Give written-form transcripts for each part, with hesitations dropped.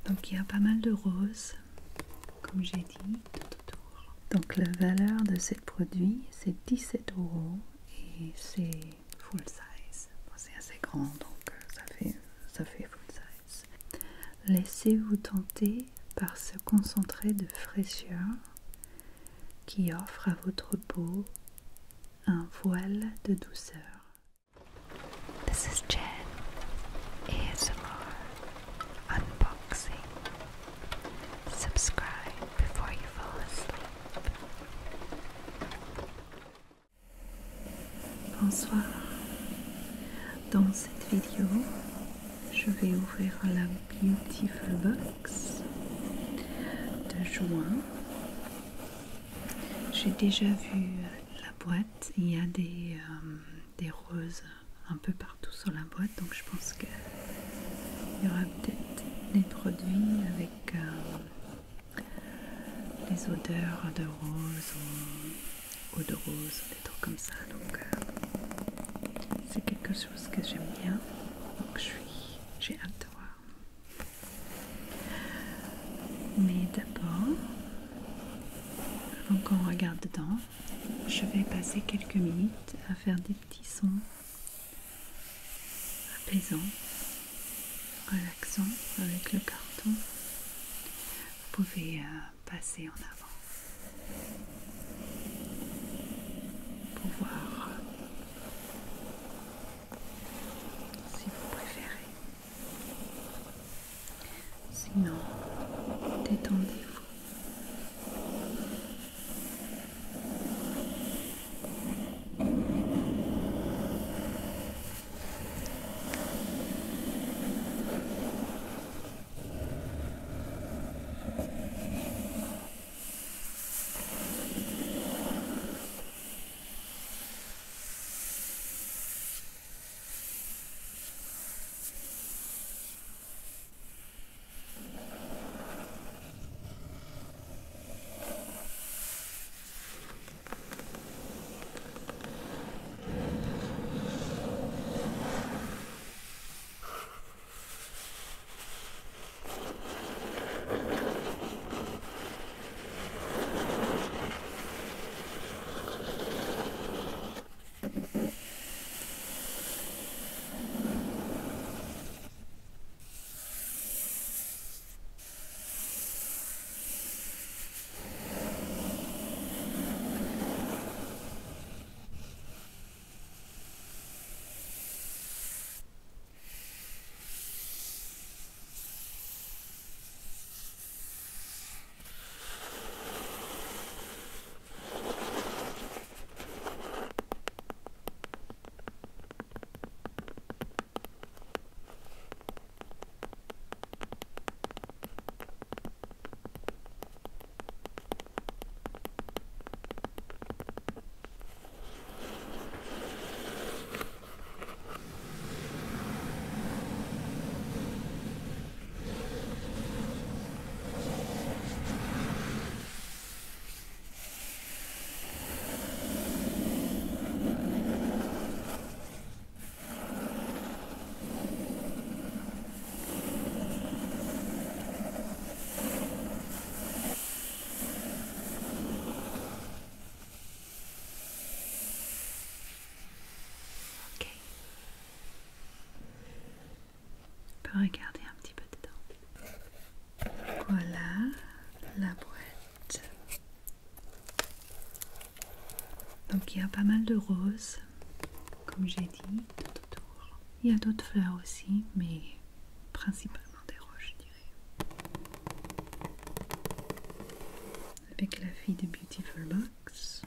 Donc il y a pas mal de roses, comme j'ai dit, tout autour. Donc la valeur de ce produit, c'est 17 € et c'est full size. Bon, c'est assez grand, donc ça fait full size. Laissez-vous tenter par ce concentré de fraîcheur qui offre à votre peau un voile de douceur. This is Jen, ASMR, unboxing. Subscribe before you fall asleep. Bonsoir. Dans cette vidéo, je vais ouvrir la Beautiful Box de juin. J'ai déjà vu la boîte, il y a des roses un peu partout sur la boîte, donc je pense qu'il y aura peut-être des produits avec des odeurs de rose ou eau de rose, des trucs comme ça, donc c'est quelque chose que j'aime bien, donc j'ai hâte de voir. Mais d'abord, avant qu'on regarde dedans, je vais passer quelques minutes à faire des petits sons apaisants, relaxants avec le carton. Vous pouvez passer en avant pour voir si vous préférez. Sinon, détendez-vous. Regarder un petit peu dedans. Voilà la boîte. Donc il y a pas mal de roses, comme j'ai dit, tout autour. Il y a d'autres fleurs aussi, mais principalement des roses, je dirais. Avec la fille de Beautiful Box.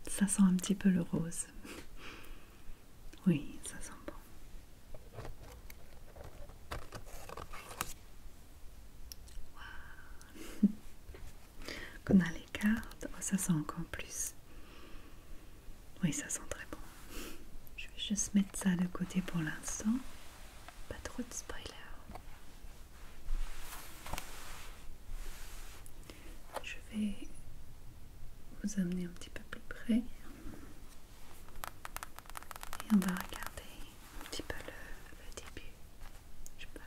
Ça sent un petit peu le rose. Oui, ça sent bon. Wow. Qu'on a les cartes, oh, ça sent encore plus. Oui, ça sent très bon. Je vais juste mettre ça de côté pour l'instant. Pas trop de spray là. Je vais vous amener un petit peu plus près. Et on va regarder un petit peu le début. Je peux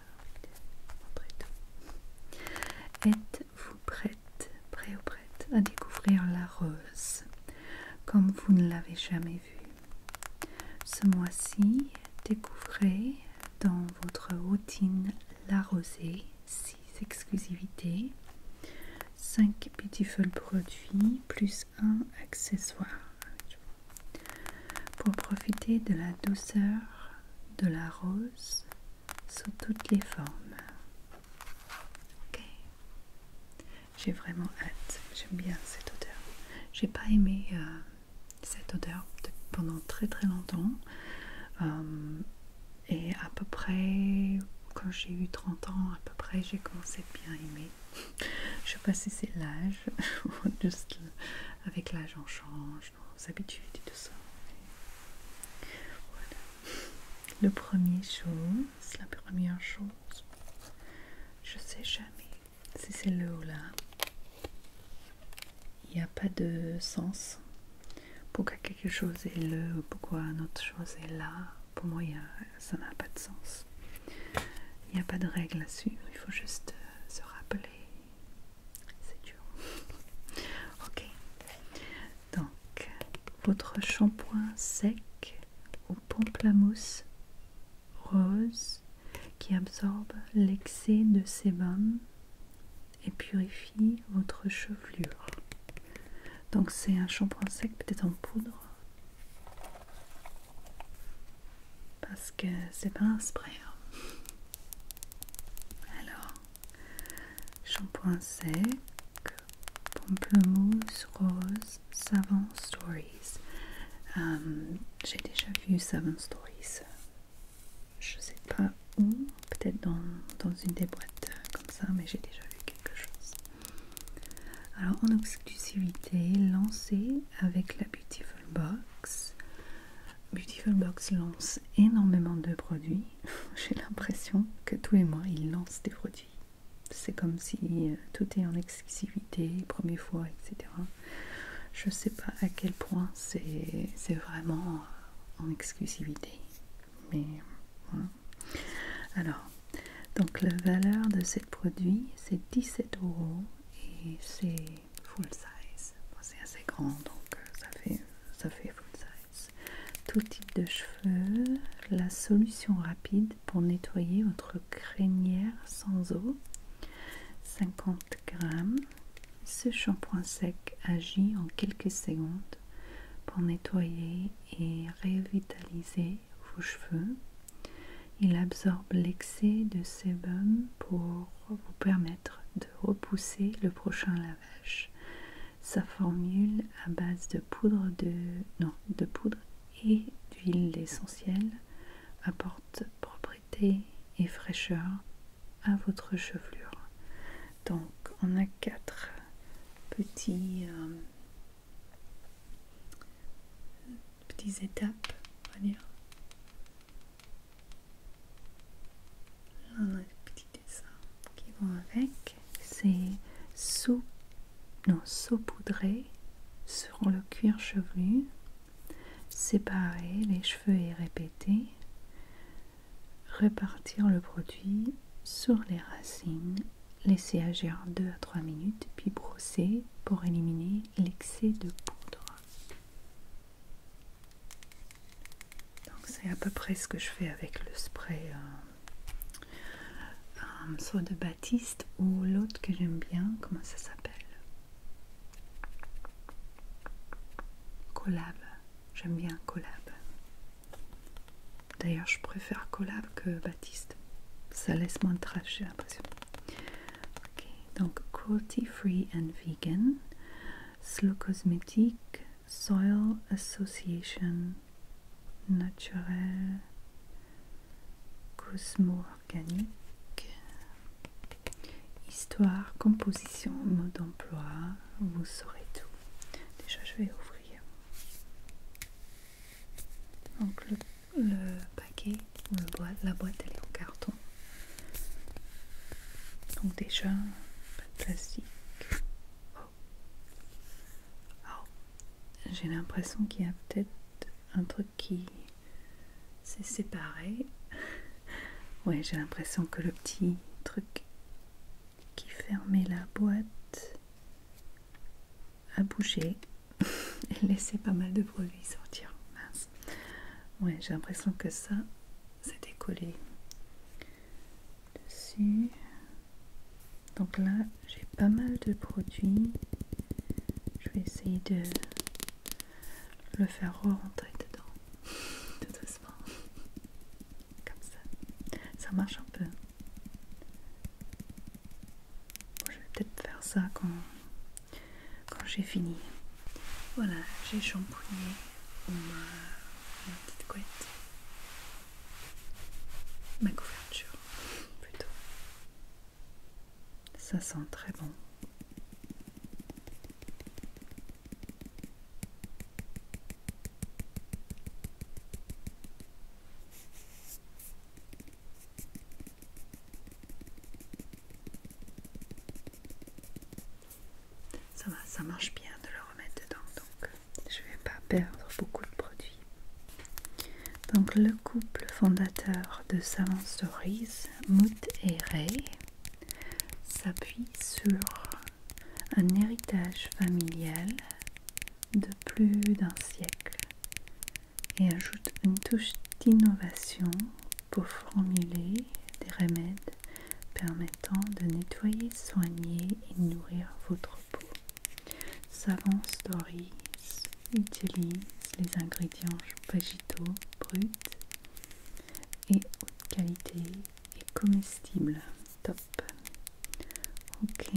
montrer tout. Êtes-vous prête, prêt ou prête à découvrir la rose comme vous ne l'avez jamais vue? Ce mois-ci, découvrez dans votre routine la rosée, 6 exclusivités, 5 beautiful produits plus un accessoire pour profiter de la douceur de la rose sous toutes les formes. Ok, j'ai vraiment hâte, j'aime bien cette odeur. J'ai pas aimé cette odeur pendant très longtemps et à peu près quand j'ai eu 30 ans, à peu près j'ai commencé à bien aimer. Je sais pas si c'est l'âge, juste avec l'âge on change, nos habitudes et tout ça. Voilà. La première chose, je sais jamais si c'est le ou là. Il n'y a pas de sens. Pourquoi quelque chose est le ou pourquoi une autre chose est là, pour moi ça n'a pas de sens. Il n'y a pas de règle là-dessus, il faut juste se rappeler. C'est dur. Ok. Donc, votre shampoing sec au pamplemousse rose qui absorbe l'excès de sébum et purifie votre chevelure. Donc c'est un shampoing sec peut-être en poudre parce que c'est pas un spray. Alors, shampoing sec, pamplemousse rose, Savant Stories. J'ai déjà vu Savant Stories. Je sais pas où, peut-être dans une des boîtes comme ça, mais j'ai déjà vu quelque chose. Alors en exclusivité, lancé avec la Beautiful Box. Beautiful Box lance énormément de produits. J'ai l'impression que tous les mois, ils lancent des produits. C'est comme si tout est en exclusivité, première fois, etc. Je sais pas à quel point c'est vraiment en exclusivité. Mais voilà. Alors, donc la valeur de ce produit, c'est 17 € et c'est full size. Bon, c'est assez grand, donc ça fait full size. Tout type de cheveux, la solution rapide pour nettoyer votre crinière sans eau, 50 grammes. Ce shampoing sec agit en quelques secondes pour nettoyer et revitaliser vos cheveux. Il absorbe l'excès de sébum pour vous permettre de repousser le prochain lavage. Sa formule à base de poudre et d'huile essentielle apporte propreté et fraîcheur à votre chevelure. Donc on a 4 petites étapes, on va dire. Là, on a des petits dessins qui vont avec. C'est saupoudrer sur le cuir chevelu, séparer les cheveux et répéter, repartir le produit sur les racines, laisser agir 2 à 3 minutes, puis brosser pour éliminer l'excès de poudre. Donc c'est à peu près ce que je fais avec le spray soit de Baptiste ou l'autre que j'aime bien, comment ça s'appelle? Collab. J'aime bien Collab. D'ailleurs, je préfère Collab que Baptiste. Ça laisse moins de trash, j'ai l'impression. Ok, donc cruelty free and vegan, Slow Cosmétique, Soil Association, naturel, Cosmo organique, histoire, composition, mode d'emploi, vous saurez tout. Déjà, je vais ouvrir. Donc le paquet, ou la boîte elle est en carton. Donc déjà, pas de plastique. Oh. Oh. J'ai l'impression qu'il y a peut-être un truc qui s'est séparé. Ouais, j'ai l'impression que le petit truc qui fermait la boîte a bougé et laissé pas mal de produits sortir. Mince. Ouais, j'ai l'impression que ça s'était collé dessus. Donc là, j'ai pas mal de produits. Je vais essayer de le faire re-rentrer dedans. Tout doucement. Comme ça. Ça marche un peu. Bon, je vais peut-être faire ça quand j'ai fini. Voilà, j'ai shampooiné ma petite couette. Ma couverture, plutôt. Ça sent très bon. Ça va, ça marche bien de le remettre dedans, donc je ne vais pas perdre beaucoup de produits. Donc le couple fondateur de Savon Stories, Mood et Ray, s'appuie sur un héritage familial de plus d'un siècle et ajoute une touche d'innovation pour formuler des remèdes permettant de nettoyer, soigner et nourrir votre peau. Savon Stories utilise les ingrédients végétaux bruts et haute qualité et comestibles. Top. Ok.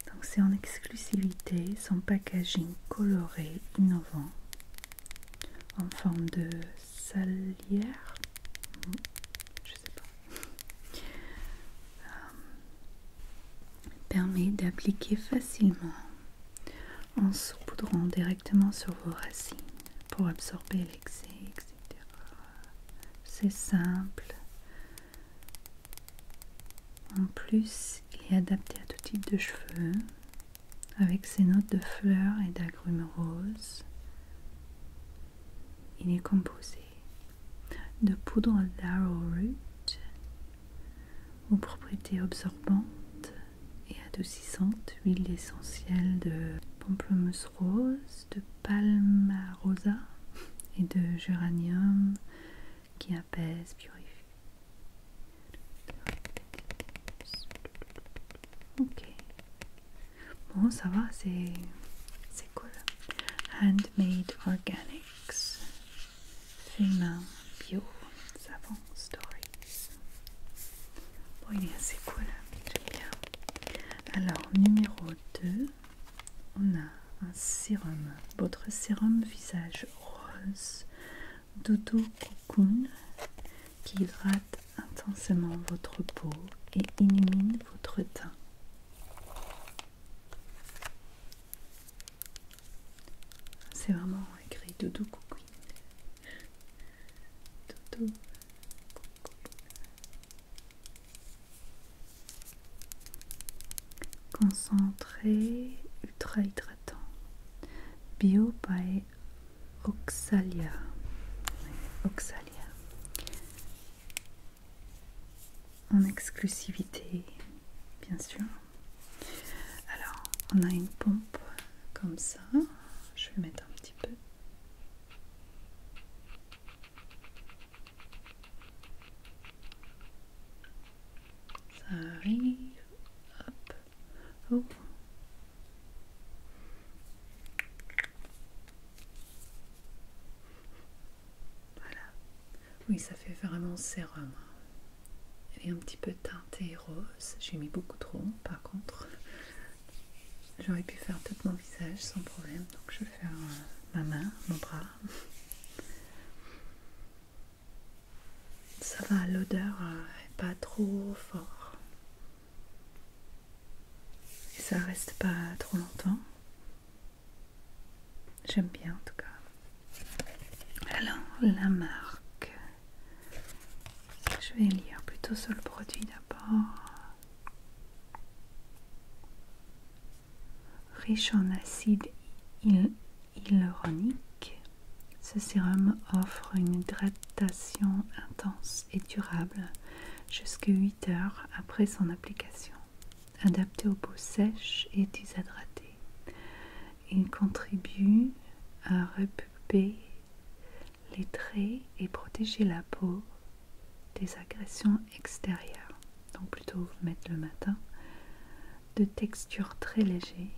Donc c'est en exclusivité son packaging coloré innovant en forme de salière. Je sais pas. Permet d'appliquer facilement en saupoudrant directement sur vos racines pour absorber l'excès, etc. C'est simple. En plus, il est adapté à tout type de cheveux avec ses notes de fleurs et d'agrumes roses. Il est composé de poudre d'arrowroot aux propriétés absorbantes et adoucissantes, huile essentielle de pamplemousse rose, de palmarosa et de géranium qui apaise, purifie. Ok. Bon, ça va, c'est cool. Handmade Organics. Fait main bio. Savon Stories. Bon, il est assez cool. J'aime bien. Alors, numéro 2, on a un sérum. Votre sérum visage rose Doudou Cocoon qui hydrate intensément votre peau et illumine votre teint. C'est vraiment écrit Doudou Cocoon. Doudou Cocoon. Concentré ultra hydratant. Bio by Oxalia. Oxalia. En exclusivité, bien sûr. Alors, on a une pompe comme ça. Je vais mettre un petit peu. Ça arrive. Hop. Oh. Voilà. Oui, ça fait vraiment sérum. Elle est un petit peu teintée rose. J'ai mis beaucoup trop, par contre. J'aurais pu faire tout mon visage sans problème. Donc je vais faire ma main, mon bras. Ça va, l'odeur est pas trop fort. Et ça reste pas trop longtemps. J'aime bien en tout cas. la marque. Je vais lire plutôt sur le produit d'abord. Riche en acide hyaluronique, ce sérum offre une hydratation intense et durable jusqu'à 8 heures après son application. Adapté aux peaux sèches et déshydratées, il contribue à repulper les traits et protéger la peau des agressions extérieures. Donc plutôt vous mettre le matin. De texture très légère,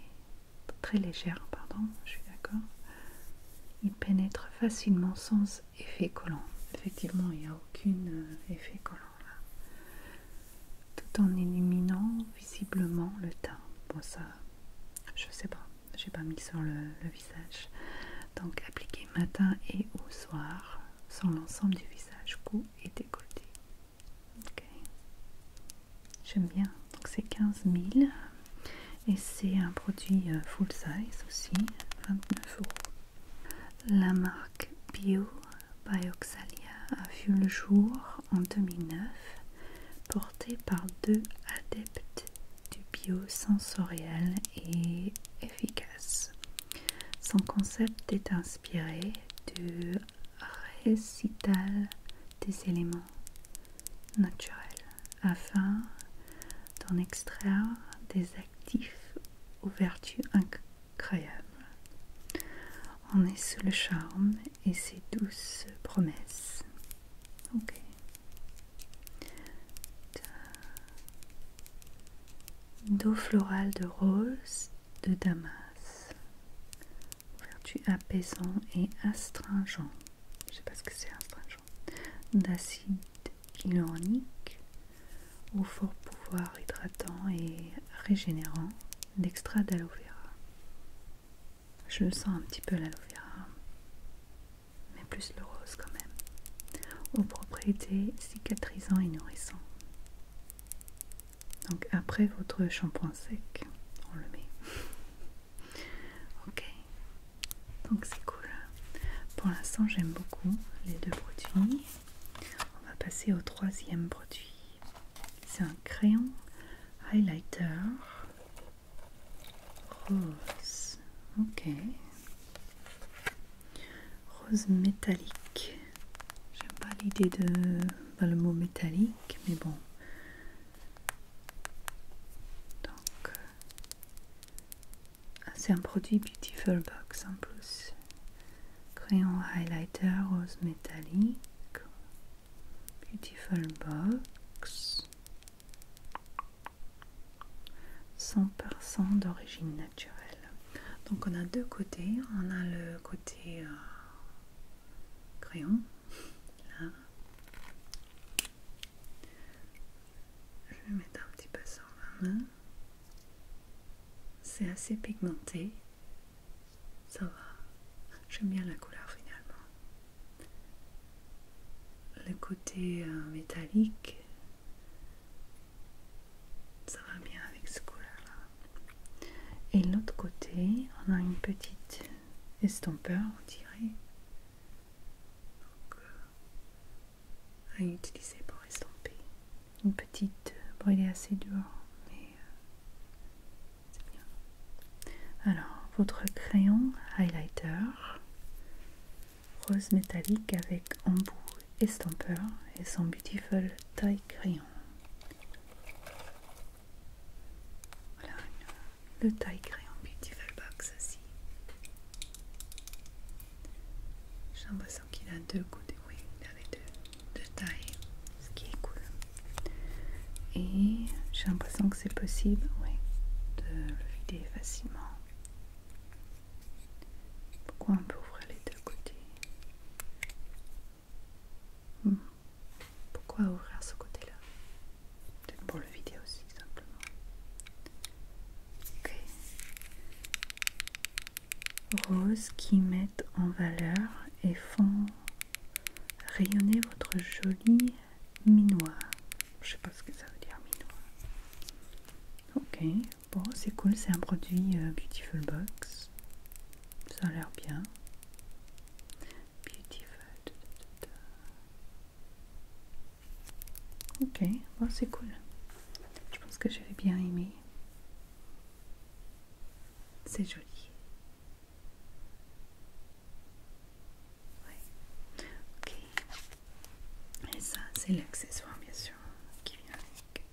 je suis d'accord. Il pénètre facilement sans effet collant. Effectivement, il n'y a aucun effet collant là. Tout en éliminant visiblement le teint. Bon, ça, je sais pas, j'ai pas mis sur le visage. Donc, appliquer matin et au soir sur l'ensemble du visage, cou et décolleté. Ok. J'aime bien. Donc, c'est 15 000 et c'est un produit full size aussi, 29 €. La marque Bio Bioxalia a vu le jour en 2009, portée par 2 adeptes du biosensoriel et efficace. Son concept est inspiré du récital des éléments naturels afin d'en extraire des actifs aux vertus incroyables. On est sous le charme et ses douces promesses. Ok. D'eau florale de rose de Damas. Vertu apaisant et astringent. Je sais pas ce que c'est astringent. D'acide hyaluronique au fort pouvoir hydratant et régénérant. D'extrait d'aloe vera. Je le sens un petit peu l'aloe vera, mais plus le rose quand même. Aux propriétés cicatrisantes et nourrissantes. Donc après votre shampoing sec, on le met. Ok, donc c'est cool. Pour l'instant, j'aime beaucoup les deux produits. On va passer au troisième produit. C'est un crayon highlighter rose. Ok. Rose métallique. J'aime pas l'idée de le mot métallique, mais bon. Donc, c'est un produit Beautiful Box en plus. Crayon highlighter rose métallique. Beautiful Box. 100% d'origine naturelle. Donc on a deux côtés. On a le côté crayon. Là. Je vais mettre un petit peu sur ma main. C'est assez pigmenté. Ça va. J'aime bien la couleur finalement. Le côté métallique, ça va bien avec ce couleur-là. Et l'autre côté, on a une petite estompeur, on dirait. Donc, à utiliser pour estomper. Une petite, bon, il est assez dur, mais c'est bien. Alors, votre crayon highlighter rose métallique avec embout estompeur et son Beautiful taille crayon. Voilà, le taille crayon Beautiful Box aussi. J'ai l'impression qu'il a deux côtés, oui, il a les deux tailles, ce qui est cool. Et j'ai l'impression que c'est possible, oui, de le vider facilement. Pourquoi on peut ouvrir les deux côtés? Pourquoi ouvrir ce côté-là? Peut-être pour le vider aussi, simplement. Ok. Roses qui mettent en valeur et font rayonner votre joli minois. Je sais pas ce que ça veut dire, minois. Ok, bon, c'est cool, c'est un produit Beautiful Box. Ça a l'air bien. Beautiful Ok, bon, c'est cool. Je pense que je vais bien aimer. C'est joli. Ouais. Ok. Et ça, c'est l'accessoire, bien sûr, qui vient avec.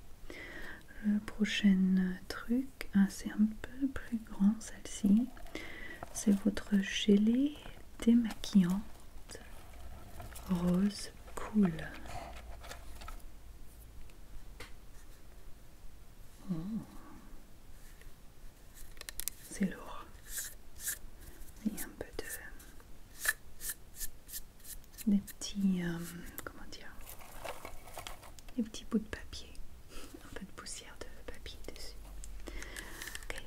Le prochain truc, c'est un peu plus grand, celle-ci. C'est votre gelée démaquillante rose cool. Oh. C'est lourd. Il y a un peu des petits, comment dire, des petits bouts de papier, un peu de poussière de papier dessus. Ok.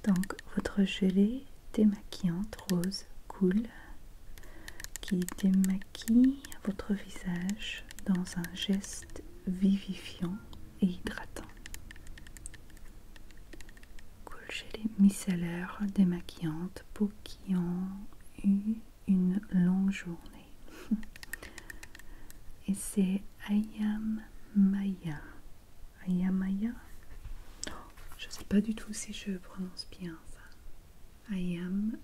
Donc votre gelée démaquillante rose cool qui démaquille votre visage dans un geste vivifiant et hydratant. Cool gelée micellaire démaquillante pour qui ont eu une longue journée. Et c'est Ayam Maya. Ayam Maya. Je ne sais pas du tout si je prononce bien ça. Ayam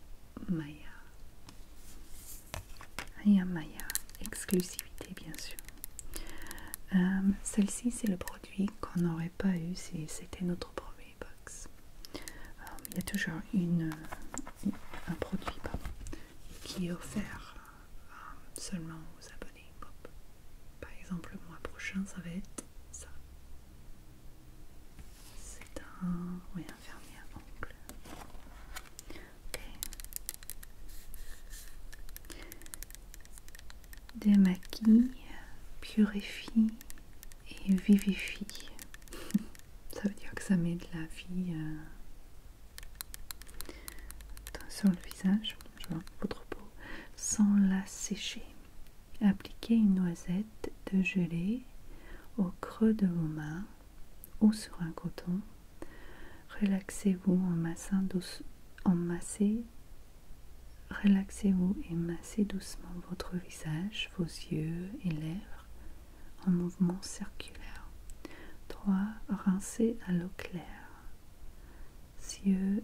Maya. Ayam Maya. Exclusivité, bien sûr. Celle-ci, c'est le produit qu'on n'aurait pas eu si c'était notre premier box. Il y a toujours un produit qui est offert seulement aux abonnés. Par exemple, le mois prochain, ça va être ça. C'est un fermier à ongles. Ok. Démaquille, purifie et vivifie. Ça veut dire que ça met de la vie sur le visage, votre peau, sans la sécher. Appliquez une noisette de gelée au creux de vos mains ou sur un coton. Relaxez-vous relaxez-vous et massez doucement votre visage, vos yeux et lèvres en mouvement circulaire. 3. Rincez à l'eau claire. Yeux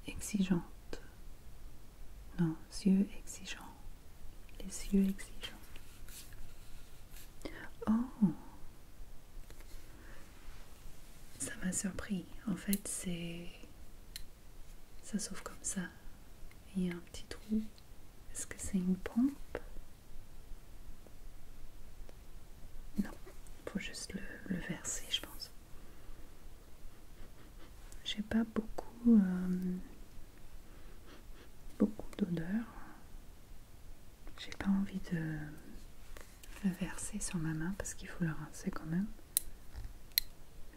exigeantes. Non, yeux exigeants. Les yeux exigeants. Oh! Ça m'a surpris. En fait, ça s'ouvre comme ça. Il y a un petit trou. Est-ce que c'est une pompe? Non. Il faut juste le verser, je pense. J'ai pas beaucoup d'odeur. J'ai pas envie de le verser sur ma main parce qu'il faut le rincer quand même.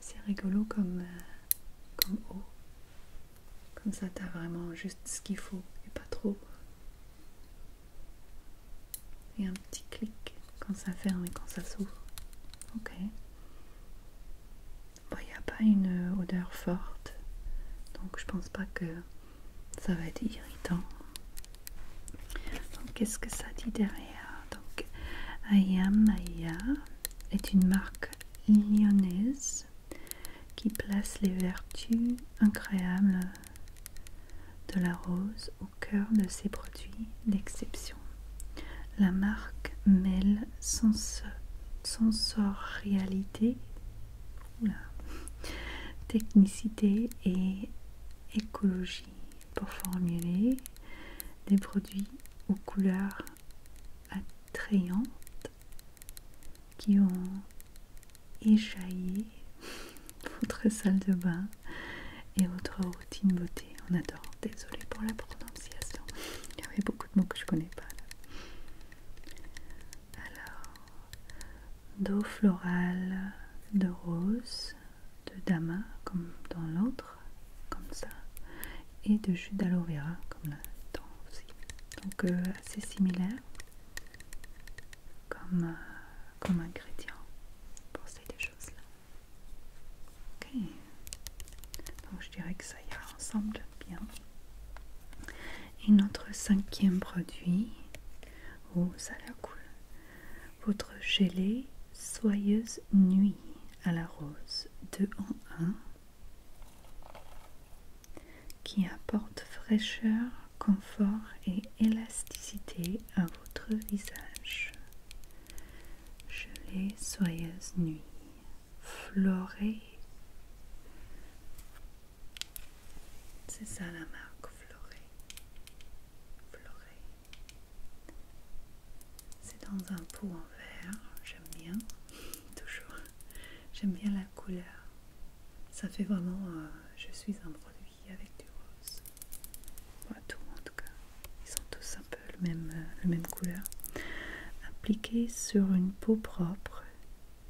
C'est rigolo comme eau. Comme ça, t'as vraiment juste ce qu'il faut et pas trop. Et un petit clic quand ça ferme et quand ça s'ouvre. Ok. Bon, il n'y a pas une odeur forte, donc je pense pas que ça va être irritant. Donc, qu'est-ce que ça dit derrière? Donc, Ayam Maya est une marque lyonnaise qui place les vertus incroyables de la rose au cœur de ses produits d'exception. La marque mêle sensorialité, technicité et écologie pour formuler des produits aux couleurs attrayantes qui ont éjaillé votre salle de bain et votre routine beauté. On adore. Désolée pour la prononciation. Il y avait beaucoup de mots que je connais pas. Alors, d'eau florale de rose, de dama comme dans l'autre, comme ça, et de jus d'aloe vera comme là-dedans aussi. Donc assez similaire comme ingrédient pour ces deux choses-là. Ok. Donc je dirais que ça ira ensemble bien. Et notre 5e produit, oh ça a l'air cool, votre gelée Soyeuse nuit à la rose 2 en 1 qui apporte fraîcheur, confort et élasticité à votre visage. Gelée soyeuse nuit, Florey. C'est ça la marque Florey. Florey. C'est dans un pot en verre, j'aime bien, toujours. J'aime bien la couleur. Ça fait vraiment, je suis un produit avec du rose. Voilà, tout en tout cas. Ils sont tous un peu le même couleur. Appliqué sur une peau propre,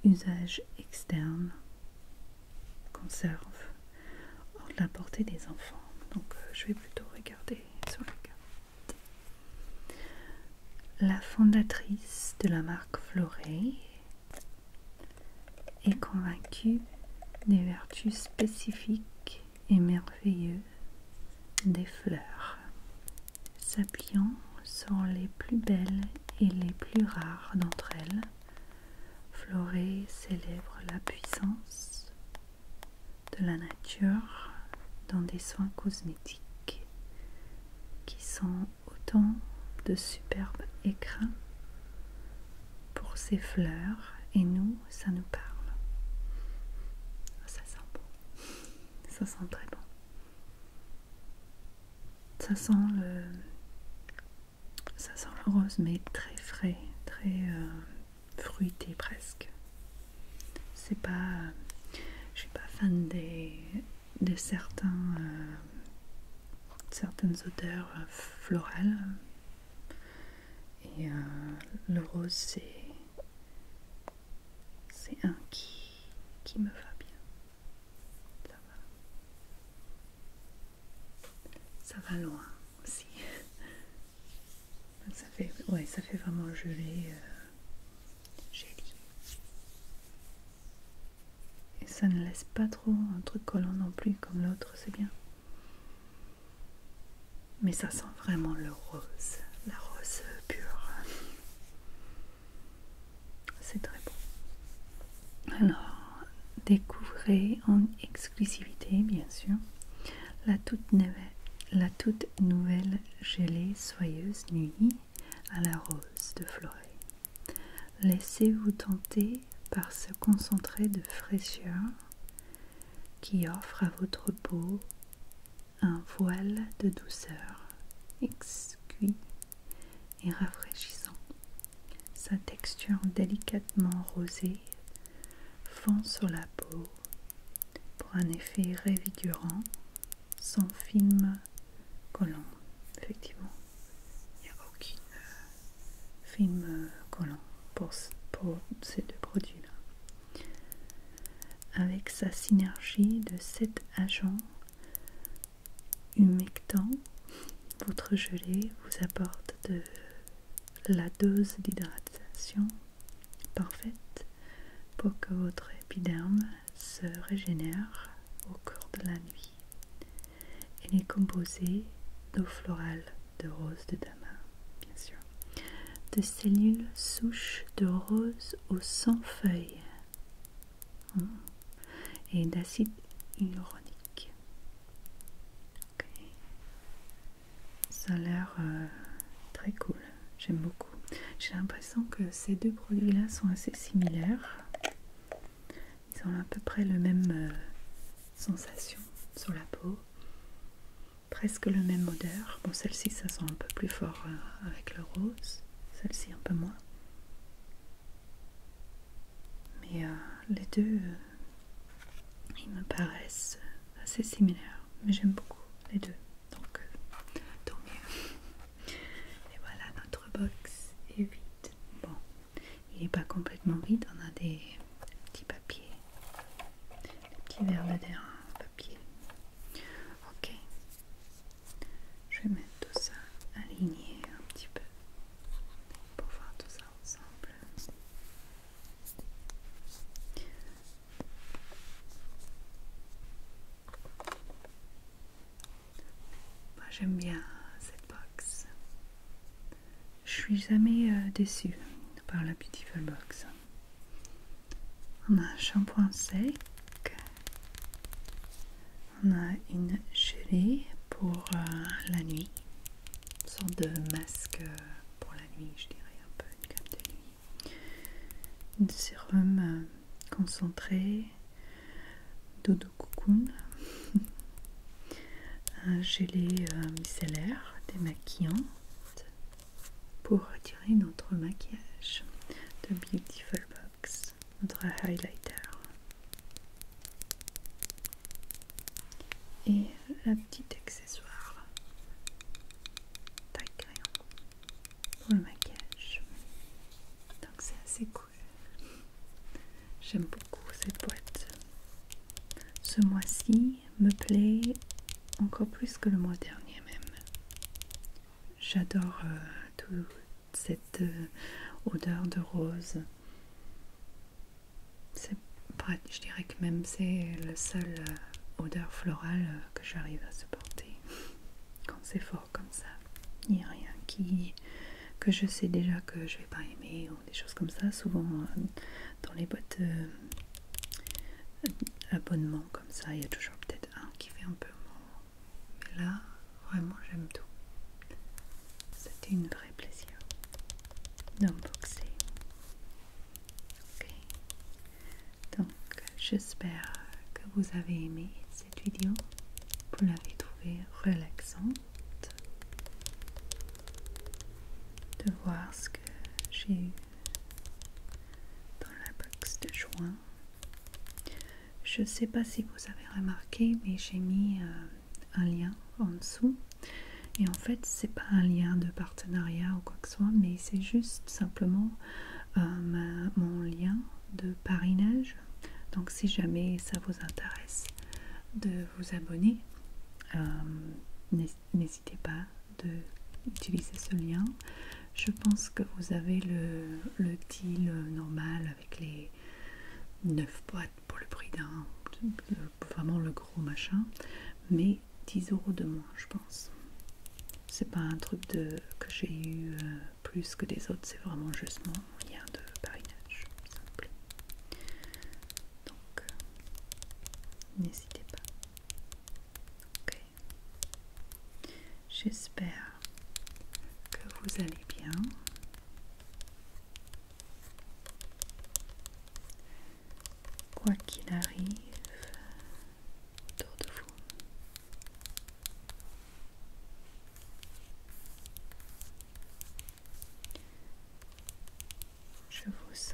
usage externe, conserve hors de la portée des enfants. Donc je vais plutôt regarder sur la carte. La fondatrice de la marque Florey est convaincue des vertus spécifiques et merveilleuses des fleurs, s'appuyant sur les plus belles et les plus rares d'entre elles. Florey célèbre la puissance de la nature dans des soins cosmétiques qui sont autant de superbes écrins pour ces fleurs, et nous, ça nous parle. Ça sent bon, ça sent très bon. Ça sent le rose, mais très frais, très fruité presque. C'est pas, je suis pas fan de certaines odeurs florales, et le rose c'est un qui me va bien. Ça va loin aussi. Donc ça fait vraiment gelée, gélie. Et ça ne laisse pas trop un truc collant non plus comme l'autre, c'est bien. Mais ça sent vraiment le rose, la rose pure. C'est très bon. Alors, découvrez en exclusivité, bien sûr, la toute nouvelle gelée soyeuse nuit à la rose de Florey. Laissez-vous tenter par ce concentré de fraîcheur qui offre à votre peau un voile de douceur exquis et rafraîchissant. Sa texture délicatement rosée fond sur la peau pour un effet revigorant sans film collant. Effectivement, il n'y a aucun film collant pour ces deux produits-là. Avec sa synergie de 7 agents humectants, votre gelée vous apporte la dose d'hydratation parfaite pour que votre épiderme se régénère au cours de la nuit. Elle est composée d'eau florale de rose de damas, bien sûr, de cellules souches de rose aux 100 feuilles et d'acide hyaluronique. Okay. Ça a l'air très cool, j'aime beaucoup. J'ai l'impression que ces deux produits-là sont assez similaires. Ils ont à peu près le même sensation sur la peau, presque le même odeur. Bon, celle-ci ça sent un peu plus fort avec le rose, celle-ci un peu moins. Mais les deux, ils me paraissent assez similaires, mais j'aime beaucoup les deux, donc tant mieux. Et voilà, notre box est vide. Bon, il n'est pas complètement vide, on a des petits papiers, des petits verres de terrain papier. Ok, je vais mettre tout ça aligné un petit peu pour voir tout ça ensemble. Moi j'aime bien cette box. Je suis jamais déçue par la Beautiful Box. On a un shampoing sec. On a une gelée pour la nuit. Une sorte de masque pour la nuit, je dirais un peu une crème de nuit. Une sérum concentré. Dodo Cocoon. Un gelé micellaire démaquillante pour retirer notre maquillage de Beautiful Box, notre highlighter. Et la petite accessoire taille crayon pour le maquillage. Donc c'est assez cool. J'aime beaucoup cette boîte. Ce mois-ci me plaît encore plus que le mois dernier même. J'adore toute cette odeur de rose. Je dirais que même c'est le seul odeur florale que j'arrive à supporter quand c'est fort comme ça. Il n'y a rien que je sais déjà que je vais pas aimer ou des choses comme ça. Souvent dans les boîtes abonnements comme ça, il y a toujours peut-être un qui fait un peu moins. Mais là, vraiment j'aime tout. C'était une vraie plaisir d'unboxer. Ok. Donc j'espère que vous avez aimé cette vidéo. Vous l'avez trouvée relaxante. De voir ce que j'ai eu dans la box de juin. Je ne sais pas si vous avez remarqué, mais j'ai mis un lien en dessous. Et en fait, c'est pas un lien de partenariat ou quoi que ce soit, mais c'est juste simplement mon lien de parrainage. Donc si jamais ça vous intéresse de vous abonner, n'hésitez pas d'utiliser ce lien. Je pense que vous avez le deal normal avec les 9 boîtes pour le prix d'un, vraiment le gros machin, mais 10 € de moins, je pense. C'est pas un truc que j'ai eu plus que des autres, c'est vraiment juste mon lien de parrainage simple. Donc n'hésitez pas. Ok. J'espère que vous allez bien. Quoi qu'il arrive autour de vous. Je vous souhaite